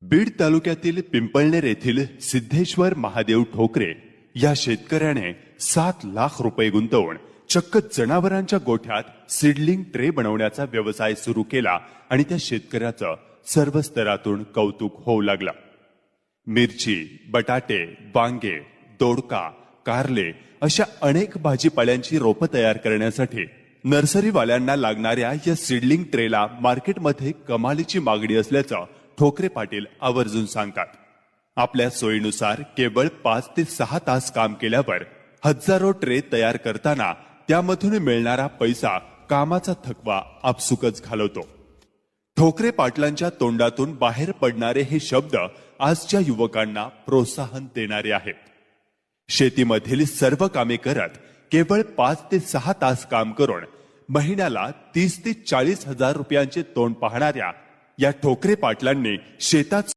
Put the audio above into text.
बीड तालुक्यातील पिंपळनेर येथील सिद्धेश्वर महादेव ठोकरे या शेतकऱ्याने 7 लाख रुपये गुंतवून चक्क जनावरांच्या गोठ्यात सीडलिंग ट्रे बनवण्याचा व्यवसाय सुरू केला आणि त्या शेतकऱ्याचं सर्व स्तरातून कौतुक होऊ लागलं। मिरची, बटाटे, वांगे, दोडका, कारले अशा अनेक भाजीपाल्यांची रोपं तयार करण्यासाठी नर्सरीवाल्यांना लागणाऱ्या या सीडलिंग ट्रेला मार्केटमध्ये कमालीची मागणी असल्याचं ठोकरे पाटील आवर्जून सांगतात। आपल्या सोयीनुसार केवळ 5 ते 6 तास काम केल्यावर हजारो ट्रे तयार करताना त्यामधून मिळणारा पैसा कामाचा थकवा आपसुकच घालवतो। ठोकरे पाटलांच्या तोंडातून बाहेर पडणारे हे शब्द आजच्या युवकांना प्रोत्साहन देणारे आहेत। शेतीमधील सर्व कामे करत केवळ 5 ते 6 तास काम करून महिन्याला 30 ते 40 हजार रुपयांचे तोंड पाहणाऱ्या या ठोकरे पाटलांनी शेतात